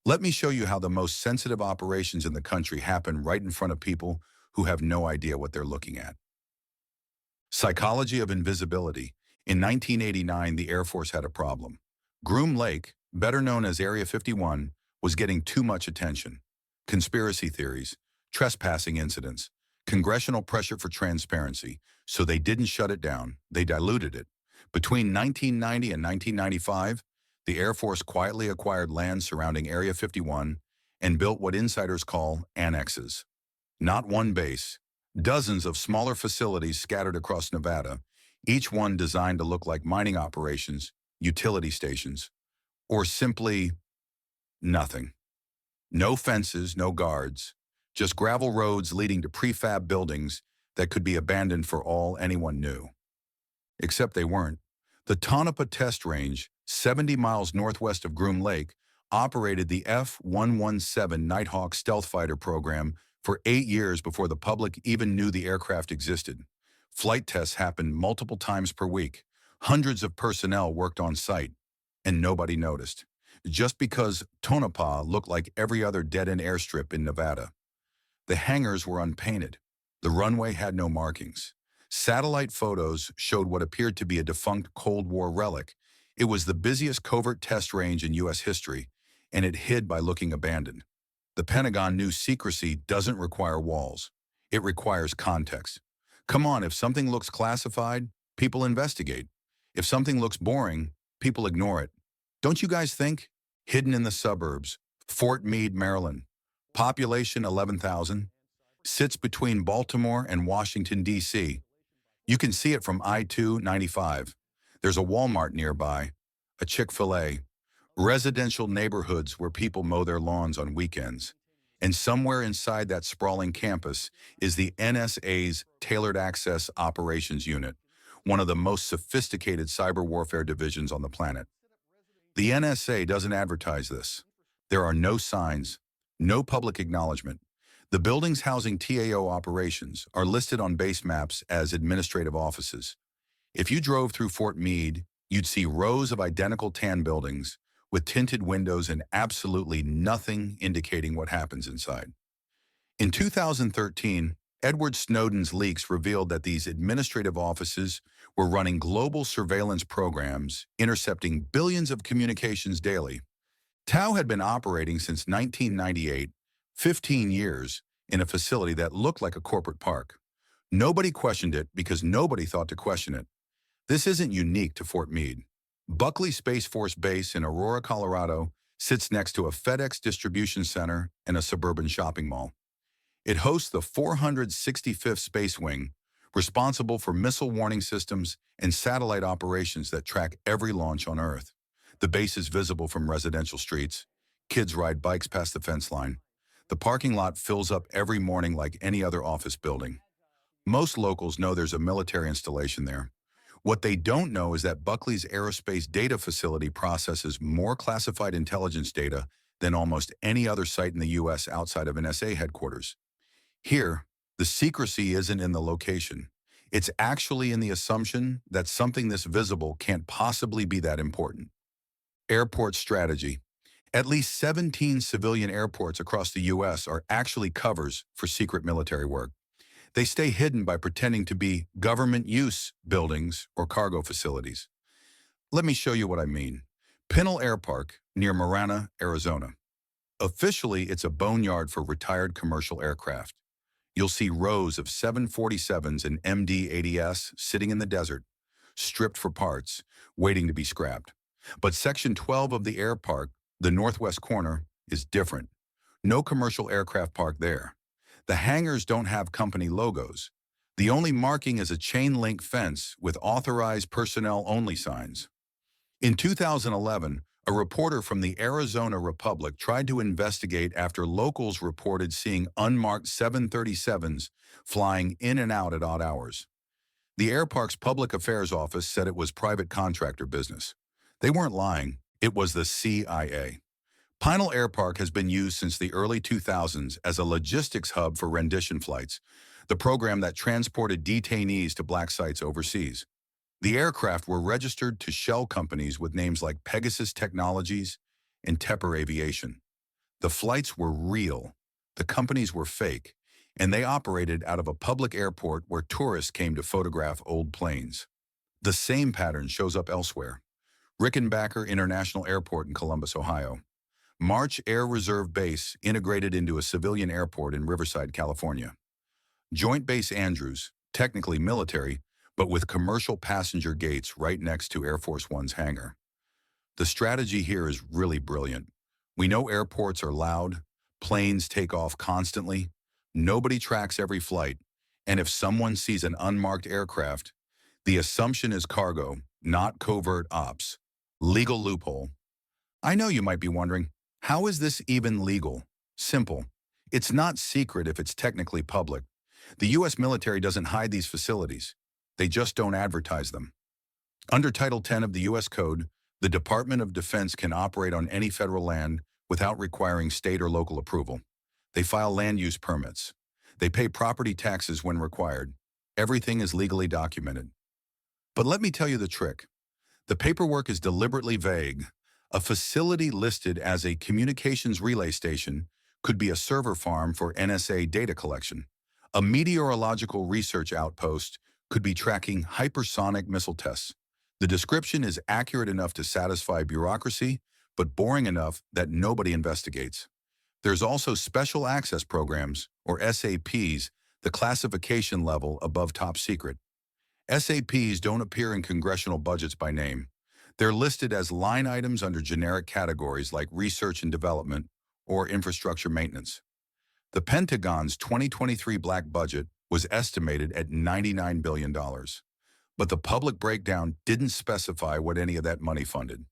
Let me show you how the most sensitive operations in the country happen right in front of people who have no idea what they're looking at. Psychology of invisibility. In 1989, the Air Force had a problem. Groom Lake, better known as Area 51, was getting too much attention. Conspiracy theories, trespassing incidents, congressional pressure for transparency, so they didn't shut it down, they diluted it. Between 1990 and 1995, the Air Force quietly acquired land surrounding Area 51 and built what insiders call annexes. Not one base, dozens of smaller facilities scattered across Nevada, each one designed to look like mining operations, utility stations, or simply nothing. No fences, no guards, just gravel roads leading to prefab buildings that could be abandoned for all anyone knew. Except they weren't. The Tonopah Test Range, 70 miles northwest of Groom Lake, operated the F-117 Nighthawk stealth fighter program for 8 years before the public even knew the aircraft existed. Flight tests happened multiple times per week. Hundreds of personnel worked on site, and nobody noticed. Just because Tonopah looked like every other dead-end airstrip in Nevada. The hangars were unpainted. The runway had no markings. Satellite photos showed what appeared to be a defunct Cold War relic. It was the busiest covert test range in U.S. history, and it hid by looking abandoned. The Pentagon knew secrecy doesn't require walls. It requires context. Come on, if something looks classified, people investigate. If something looks boring, people ignore it. Don't you guys think? Hidden in the suburbs, Fort Meade, Maryland, population 11,000, sits between Baltimore and Washington, D.C. You can see it from I-295. There's a Walmart nearby, a Chick-fil-A, residential neighborhoods where people mow their lawns on weekends. And somewhere inside that sprawling campus is the NSA's Tailored Access Operations Unit, one of the most sophisticated cyber warfare divisions on the planet. The NSA doesn't advertise this. There are no signs, no public acknowledgement. The buildings housing TAO operations are listed on base maps as administrative offices. If you drove through Fort Meade, you'd see rows of identical tan buildings with tinted windows and absolutely nothing indicating what happens inside. In 2013, Edward Snowden's leaks revealed that these administrative offices were running global surveillance programs, intercepting billions of communications daily. TAO had been operating since 1998, 15 years, in a facility that looked like a corporate park. Nobody questioned it because nobody thought to question it. This isn't unique to Fort Meade. Buckley Space Force Base in Aurora, Colorado, sits next to a FedEx distribution center and a suburban shopping mall. It hosts the 465th Space Wing, responsible for missile warning systems and satellite operations that track every launch on Earth. The base is visible from residential streets. Kids ride bikes past the fence line. The parking lot fills up every morning like any other office building. Most locals know there's a military installation there. What they don't know is that Buckley's Aerospace Data Facility processes more classified intelligence data than almost any other site in the U.S. outside of NSA headquarters. Here, the secrecy isn't in the location. It's actually in the assumption that something this visible can't possibly be that important. Airport strategy. At least 17 civilian airports across the U.S. are actually covers for secret military work. They stay hidden by pretending to be government use buildings or cargo facilities. Let me show you what I mean. Pinal Air Park near Marana, Arizona. Officially, it's a boneyard for retired commercial aircraft. You'll see rows of 747s and MD-80S sitting in the desert, stripped for parts, waiting to be scrapped. But Section 12 of the air park, the northwest corner, is different. No commercial aircraft parked there. The hangars don't have company logos. The only marking is a chain-link fence with authorized personnel-only signs. In 2011, a reporter from the Arizona Republic tried to investigate after locals reported seeing unmarked 737s flying in and out at odd hours. The airpark's public affairs office said it was private contractor business. They weren't lying. It was the CIA. Pinal Air Park has been used since the early 2000s as a logistics hub for rendition flights, the program that transported detainees to black sites overseas. The aircraft were registered to shell companies with names like Pegasus Technologies and Tepper Aviation. The flights were real, the companies were fake, and they operated out of a public airport where tourists came to photograph old planes. The same pattern shows up elsewhere. Rickenbacker International Airport in Columbus, Ohio. March Air Reserve Base integrated into a civilian airport in Riverside, California. Joint Base Andrews, technically military, but with commercial passenger gates right next to Air Force One's hangar. The strategy here is really brilliant. We know airports are loud, planes take off constantly, nobody tracks every flight, and if someone sees an unmarked aircraft, the assumption is cargo, not covert ops. Legal loophole. I know you might be wondering, how is this even legal? Simple. It's not secret if it's technically public. The U.S. military doesn't hide these facilities. They just don't advertise them. Under Title 10 of the U.S. Code, the Department of Defense can operate on any federal land without requiring state or local approval. They file land use permits. They pay property taxes when required. Everything is legally documented. But let me tell you the trick. The paperwork is deliberately vague. A facility listed as a communications relay station could be a server farm for NSA data collection. A meteorological research outpost could be tracking hypersonic missile tests. The description is accurate enough to satisfy bureaucracy, but boring enough that nobody investigates. There's also special access programs, or SAPs, the classification level above top secret. SAPs don't appear in congressional budgets by name. They're listed as line items under generic categories like research and development or infrastructure maintenance. The Pentagon's 2023 black budget was estimated at $99 billion, but the public breakdown didn't specify what any of that money funded.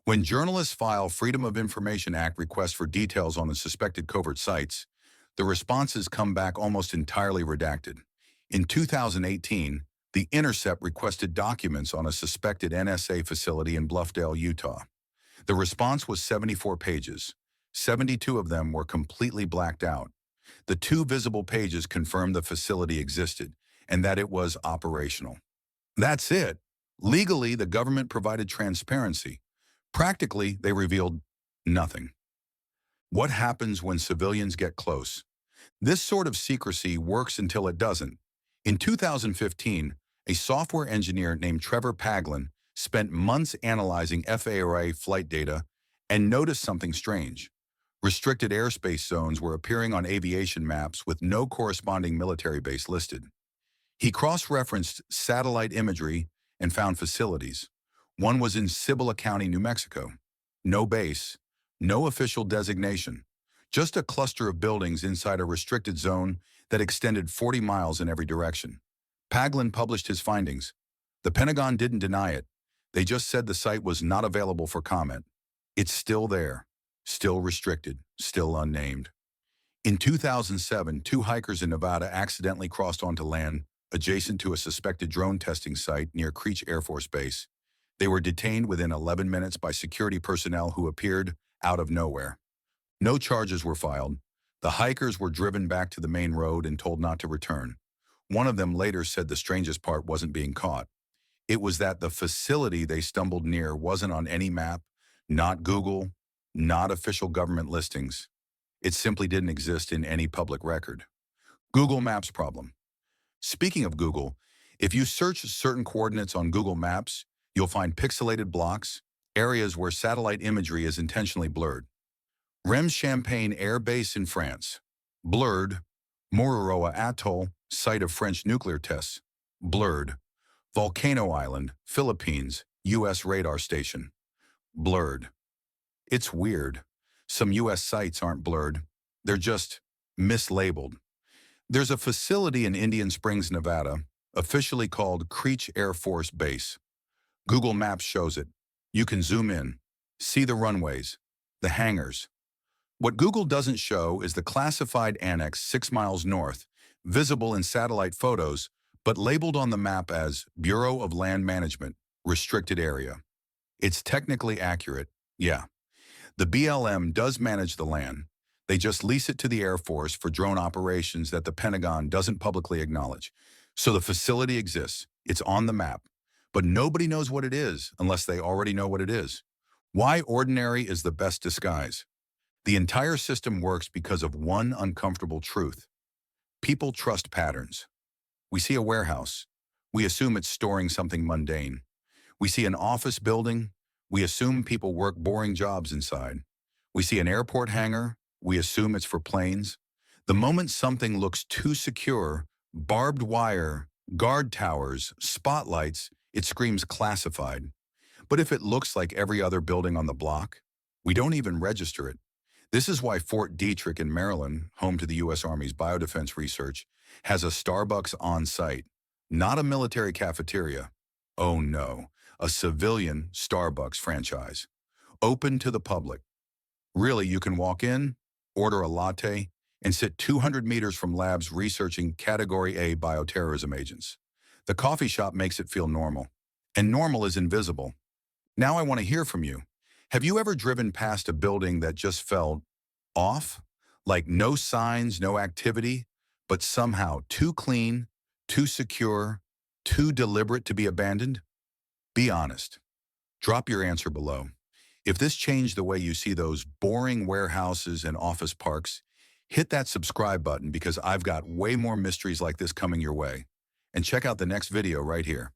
When journalists file Freedom of Information Act requests for details on the suspected covert sites, the responses come back almost entirely redacted. In 2018, The Intercept requested documents on a suspected NSA facility in Bluffdale, Utah. The response was 74 pages. 72 of them were completely blacked out. The 2 visible pages confirmed the facility existed and that it was operational. That's it. Legally, the government provided transparency. Practically, they revealed nothing. What happens when civilians get close? This sort of secrecy works until it doesn't. In 2015, a software engineer named Trevor Paglin spent months analyzing FAA flight data and noticed something strange. Restricted airspace zones were appearing on aviation maps with no corresponding military base listed. He cross-referenced satellite imagery and found facilities. One was in Cibola County, New Mexico. No base, no official designation, just a cluster of buildings inside a restricted zone that extended 40 miles in every direction. Paglin published his findings. The Pentagon didn't deny it. They just said the site was not available for comment. It's still there, still restricted, still unnamed. In 2007, 2 hikers in Nevada accidentally crossed onto land adjacent to a suspected drone testing site near Creech Air Force Base. They were detained within 11 minutes by security personnel who appeared out of nowhere. No charges were filed. The hikers were driven back to the main road and told not to return. One of them later said the strangest part wasn't being caught. It was that the facility they stumbled near wasn't on any map, not Google, not official government listings. It simply didn't exist in any public record. Google Maps problem. Speaking of Google, if you search certain coordinates on Google Maps, you'll find pixelated blocks, areas where satellite imagery is intentionally blurred. Champagne Air Base in France. Blurred. Mururoa Atoll, site of French nuclear tests. Blurred. Volcano Island, Philippines, U.S. radar station. Blurred. It's weird. Some U.S. sites aren't blurred. They're just mislabeled. There's a facility in Indian Springs, Nevada, officially called Creech Air Force Base. Google Maps shows it. You can zoom in, see the runways, the hangars. What Google doesn't show is the classified annex 6 miles north, visible in satellite photos, but labeled on the map as Bureau of Land Management, Restricted Area. It's technically accurate, yeah. The BLM does manage the land. They just lease it to the Air Force for drone operations that the Pentagon doesn't publicly acknowledge. So the facility exists. It's on the map. But nobody knows what it is unless they already know what it is. Why ordinary is the best disguise? The entire system works because of one uncomfortable truth. People trust patterns. We see a warehouse. We assume it's storing something mundane. We see an office building. We assume people work boring jobs inside. We see an airport hangar. We assume it's for planes. The moment something looks too secure, barbed wire, guard towers, spotlights, it screams classified. But if it looks like every other building on the block, we don't even register it. This is why Fort Detrick in Maryland, home to the U.S. Army's biodefense research, has a Starbucks on site, not a military cafeteria. Oh no, a civilian Starbucks franchise, open to the public. Really, you can walk in, order a latte, and sit 200 meters from labs researching Category A bioterrorism agents. The coffee shop makes it feel normal, and normal is invisible. Now I want to hear from you. Have you ever driven past a building that just felt off? Like no signs, no activity, but somehow too clean, too secure, too deliberate to be abandoned? Be honest. Drop your answer below. If this changed the way you see those boring warehouses and office parks, hit that subscribe button because I've got way more mysteries like this coming your way. And check out the next video right here.